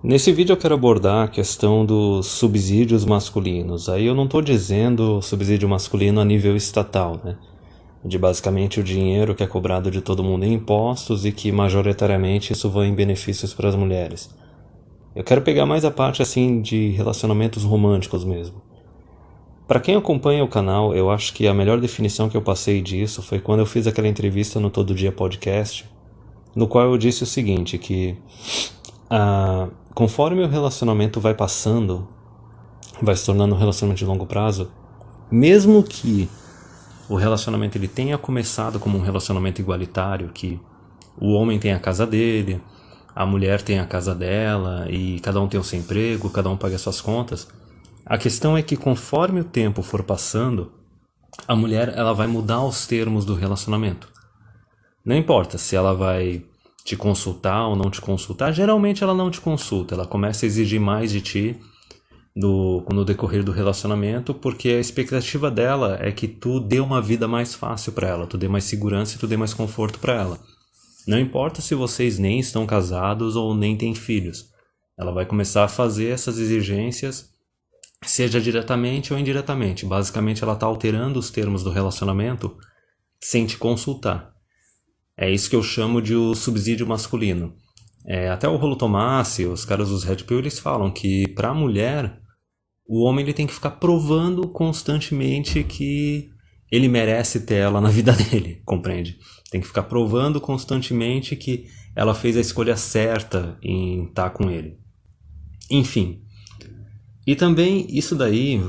Nesse vídeo eu quero abordar a questão dos subsídios masculinos. Aí eu não estou dizendo subsídio masculino a nível estatal, né? De basicamente o dinheiro que é cobrado de todo mundo em impostos e que majoritariamente isso vai em benefícios para as mulheres. Eu quero pegar mais a parte assim de relacionamentos românticos mesmo. Para quem acompanha o canal, eu acho que a melhor definição que eu passei disso foi quando eu fiz aquela entrevista no Todo Dia Podcast, no qual eu disse o seguinte, que conforme o relacionamento vai passando, vai se tornando um relacionamento de longo prazo, mesmo que o relacionamento ele tenha começado como um relacionamento igualitário, que o homem tem a casa dele, a mulher tem a casa dela e cada um tem o seu emprego, cada um paga as suas contas, a questão é que conforme o tempo for passando, a mulher ela vai mudar os termos do relacionamento. Não importa se ela vai te consultar ou não te consultar, geralmente ela não te consulta, ela começa a exigir mais de ti no decorrer do relacionamento, porque a expectativa dela é que tu dê uma vida mais fácil para ela, tu dê mais segurança e tu dê mais conforto para ela. Não importa se vocês nem estão casados ou nem têm filhos, ela vai começar a fazer essas exigências, seja diretamente ou indiretamente. Basicamente ela está alterando os termos do relacionamento sem te consultar. É isso que eu chamo de o subsídio masculino. Até o Rolo Tomassi, os caras dos Red Pill, eles falam que para a mulher, o homem ele tem que ficar provando constantemente que ele merece ter ela na vida dele, compreende? Tem que ficar provando constantemente que ela fez a escolha certa em estar com ele. Enfim. E também isso daí,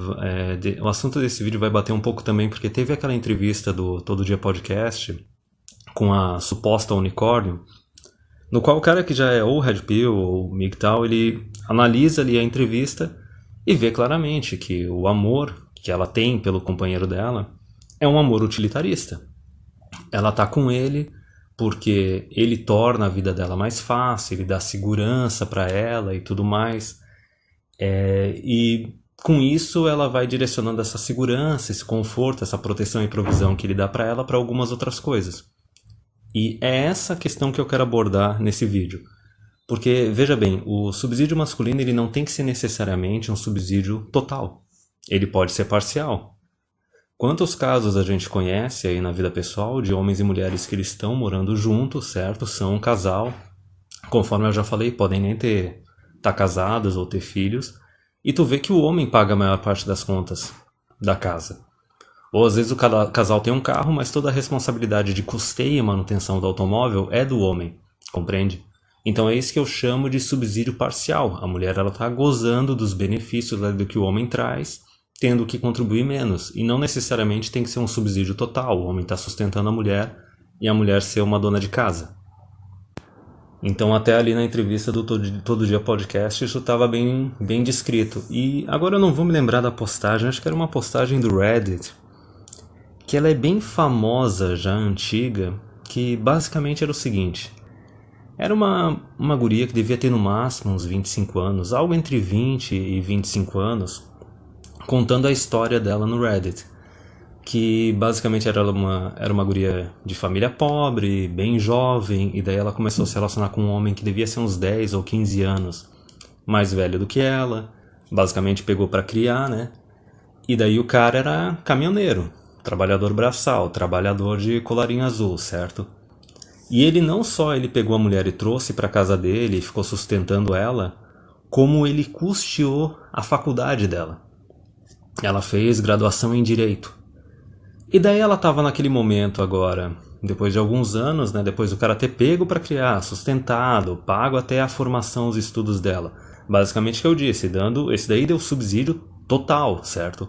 o assunto desse vídeo vai bater um pouco também, porque teve aquela entrevista do Todo Dia Podcast com a suposta unicórnio, no qual o cara que já é ou Red Pill ou MGTOW, ele analisa ali a entrevista e vê claramente que o amor que ela tem pelo companheiro dela é um amor utilitarista. Ela tá com ele porque ele torna a vida dela mais fácil, ele dá segurança para ela e tudo mais. E com isso ela vai direcionando essa segurança, esse conforto, essa proteção e provisão que ele dá para ela para algumas outras coisas. E é essa questão que eu quero abordar nesse vídeo. Porque, veja bem, o subsídio masculino ele não tem que ser necessariamente um subsídio total. Ele pode ser parcial. Quantos casos a gente conhece aí na vida pessoal de homens e mulheres que eles estão morando juntos, certo? São um casal. Conforme eu já falei, podem nem estar casados ou ter filhos. E tu vê que o homem paga a maior parte das contas da casa. Ou às vezes o casal tem um carro, mas toda a responsabilidade de custeio e manutenção do automóvel é do homem, compreende? Então é isso que eu chamo de subsídio parcial. A mulher ela está gozando dos benefícios do que o homem traz, tendo que contribuir menos. E não necessariamente tem que ser um subsídio total. O homem está sustentando a mulher e a mulher ser uma dona de casa. Então até ali na entrevista do Todo Dia Podcast isso estava bem descrito. E agora eu não vou me lembrar da postagem, acho que era uma postagem do Reddit, que ela é bem famosa, já antiga, que basicamente era o seguinte. Era uma guria que devia ter no máximo uns 25 anos, algo entre 20 e 25 anos, contando a história dela no Reddit. Que basicamente era uma guria de família pobre, bem jovem, e daí ela começou a se relacionar com um homem que devia ser uns 10 ou 15 anos mais velho do que ela, basicamente pegou pra criar, né? E daí o cara era caminhoneiro, trabalhador braçal, trabalhador de colarinho azul, certo? E ele não só ele pegou a mulher e trouxe pra casa dele e ficou sustentando ela, como ele custeou a faculdade dela. Ela fez graduação em Direito. E daí ela estava naquele momento agora, depois de alguns anos, né, depois do cara ter pego para criar, sustentado, pago até a formação, os estudos dela. Basicamente o que eu disse, esse daí deu subsídio total, certo?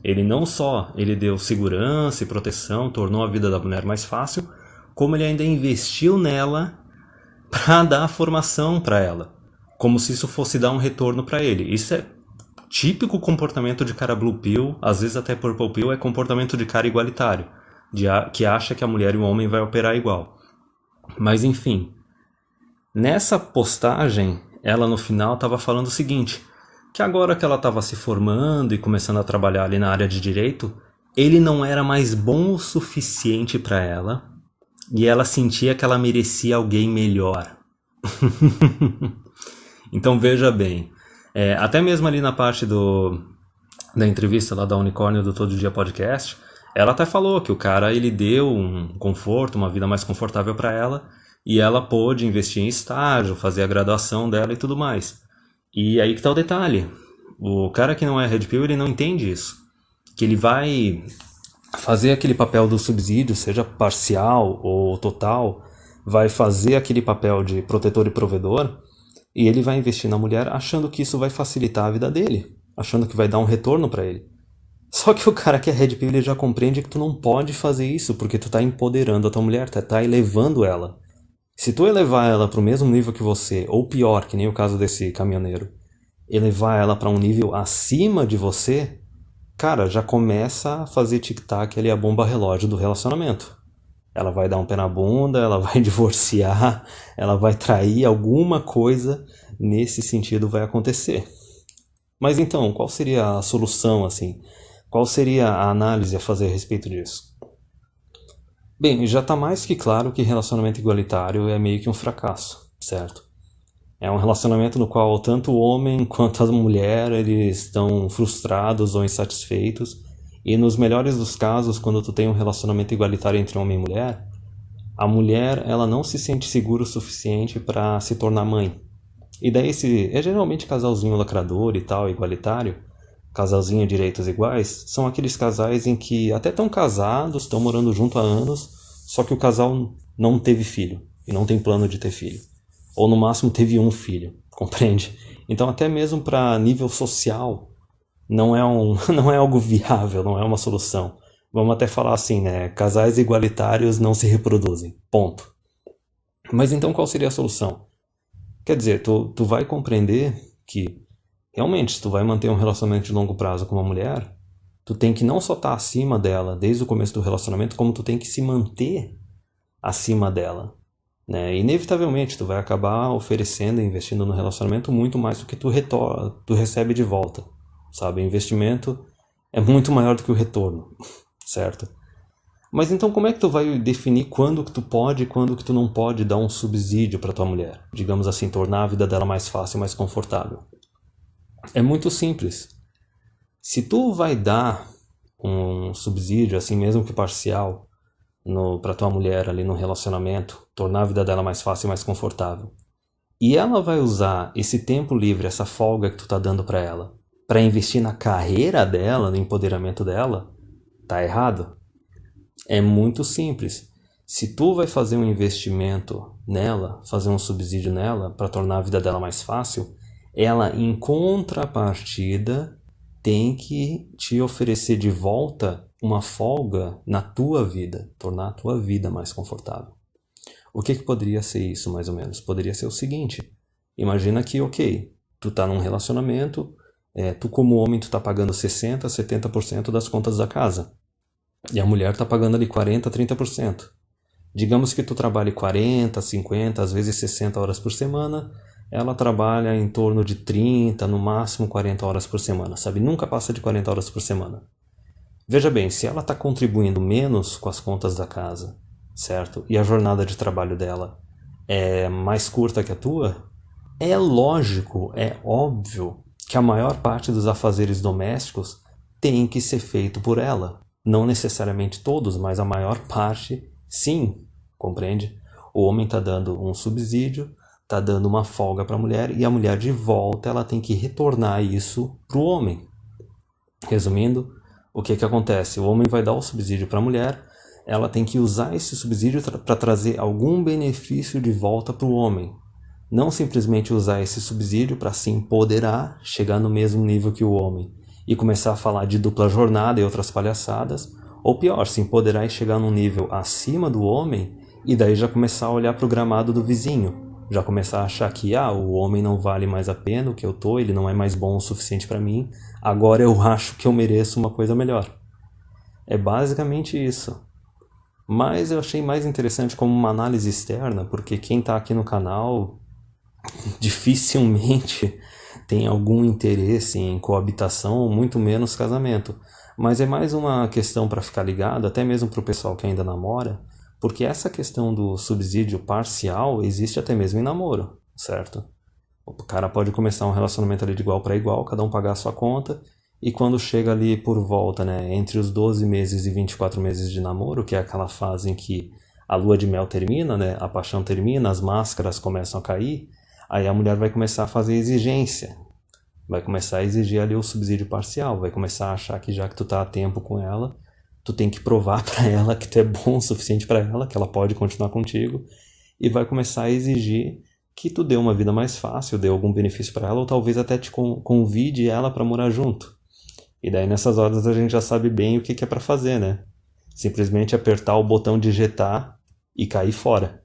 Ele não só ele deu segurança e proteção, tornou a vida da mulher mais fácil, como ele ainda investiu nela para dar a formação para ela. Como se isso fosse dar um retorno para ele. Isso é típico comportamento de cara Blue Pill, às vezes até Purple Pill, é comportamento de cara igualitário, que acha que a mulher e o homem vai operar igual. Mas enfim, nessa postagem, ela no final estava falando o seguinte, que agora que ela estava se formando e começando a trabalhar ali na área de direito, ele não era mais bom o suficiente para ela, e ela sentia que ela merecia alguém melhor. Então veja bem, até mesmo ali na parte da entrevista lá da Unicórnio do Todo Dia Podcast, ela até falou que o cara ele deu um conforto, uma vida mais confortável para ela, e ela pôde investir em estágio, fazer a graduação dela e tudo mais. E aí que tá o detalhe, o cara que não é Red Pill, ele não entende isso, que ele vai fazer aquele papel do subsídio, seja parcial ou total, vai fazer aquele papel de protetor e provedor, e ele vai investir na mulher achando que isso vai facilitar a vida dele, achando que vai dar um retorno para ele. Só que o cara que é Red Pill, ele já compreende que tu não pode fazer isso, porque tu tá empoderando a tua mulher, tá elevando ela. Se tu elevar ela para o mesmo nível que você, ou pior, que nem o caso desse caminhoneiro, elevar ela para um nível acima de você, cara, já começa a fazer tic-tac ali a bomba relógio do relacionamento. Ela vai dar um pé na bunda, ela vai divorciar, ela vai trair, alguma coisa nesse sentido vai acontecer. Mas então, qual seria a solução, assim? Qual seria a análise a fazer a respeito disso? Bem, já está mais que claro que relacionamento igualitário é meio que um fracasso, certo? É um relacionamento no qual tanto o homem quanto a mulher eles estão frustrados ou insatisfeitos. E nos melhores dos casos, quando tu tem um relacionamento igualitário entre homem e mulher, a mulher ela não se sente segura o suficiente para se tornar mãe. E daí é geralmente casalzinho lacrador e tal, igualitário, casalzinho direitos iguais, são aqueles casais em que até estão casados, estão morando junto há anos, só que o casal não teve filho e não tem plano de ter filho. Ou no máximo teve um filho, compreende? Então até mesmo para nível social não é algo viável, não é uma solução. Vamos até falar assim, né? Casais igualitários não se reproduzem, ponto. Mas então qual seria a solução? Quer dizer, tu vai compreender que realmente se tu vai manter um relacionamento de longo prazo com uma mulher, tu tem que não só estar acima dela desde o começo do relacionamento, como tu tem que se manter acima dela. Né? Inevitavelmente, tu vai acabar oferecendo e investindo no relacionamento muito mais do que tu recebe de volta. Sabe? O investimento é muito maior do que o retorno, certo? Mas então como é que tu vai definir quando que tu pode e quando que tu não pode dar um subsídio para tua mulher? Digamos assim, tornar a vida dela mais fácil e mais confortável. É muito simples. Se tu vai dar um subsídio, assim mesmo que parcial, para tua mulher ali no relacionamento, tornar a vida dela mais fácil e mais confortável, e ela vai usar esse tempo livre, essa folga que tu tá dando para ela, para investir na carreira dela, no empoderamento dela, tá errado? É muito simples. Se tu vai fazer um investimento nela, fazer um subsídio nela para tornar a vida dela mais fácil, ela em contrapartida tem que te oferecer de volta uma folga na tua vida, tornar a tua vida mais confortável. O que poderia ser isso, mais ou menos? Poderia ser o seguinte, imagina que, ok, tu tá num relacionamento, tu como homem tu tá pagando 60%, 70% das contas da casa, e a mulher tá pagando ali 40%, 30%. Digamos que tu trabalhe 40, 50, às vezes 60 horas por semana, ela trabalha em torno de 30, no máximo 40 horas por semana, sabe? Nunca passa de 40 horas por semana. Veja bem, se ela está contribuindo menos com as contas da casa, certo? E a jornada de trabalho dela é mais curta que a tua, é lógico, é óbvio que a maior parte dos afazeres domésticos tem que ser feito por ela. Não necessariamente todos, mas a maior parte, sim, compreende? O homem está dando um subsídio, está dando uma folga para a mulher e a mulher de volta ela tem que retornar isso para o homem. Resumindo, o que acontece? O homem vai dar o subsídio para a mulher, ela tem que usar esse subsídio para trazer algum benefício de volta para o homem. Não simplesmente usar esse subsídio para se empoderar, chegar no mesmo nível que o homem e começar a falar de dupla jornada e outras palhaçadas, ou pior, se empoderar e chegar num nível acima do homem e daí já começar a olhar para o gramado do vizinho. Já começar a achar que o homem não vale mais a pena o que eu tô, ele não é mais bom o suficiente para mim, agora eu acho que eu mereço uma coisa melhor. É basicamente isso. Mas eu achei mais interessante como uma análise externa, porque quem está aqui no canal dificilmente tem algum interesse em coabitação, ou muito menos casamento. Mas é mais uma questão para ficar ligado, até mesmo para o pessoal que ainda namora, porque essa questão do subsídio parcial existe até mesmo em namoro, certo? O cara pode começar um relacionamento ali de igual para igual, cada um pagar a sua conta, e quando chega ali por volta, né, entre os 12 meses e 24 meses de namoro, que é aquela fase em que a lua de mel termina, né, a paixão termina, as máscaras começam a cair, aí a mulher vai começar a fazer exigência, vai começar a exigir ali o subsídio parcial, vai começar a achar que já que tu tá a tempo com ela, tu tem que provar para ela que tu é bom o suficiente para ela, que ela pode continuar contigo, e vai começar a exigir que tu dê uma vida mais fácil, dê algum benefício para ela, ou talvez até te convide ela para morar junto. E daí nessas horas a gente já sabe bem o que é para fazer, né? Simplesmente apertar o botão digitar e cair fora.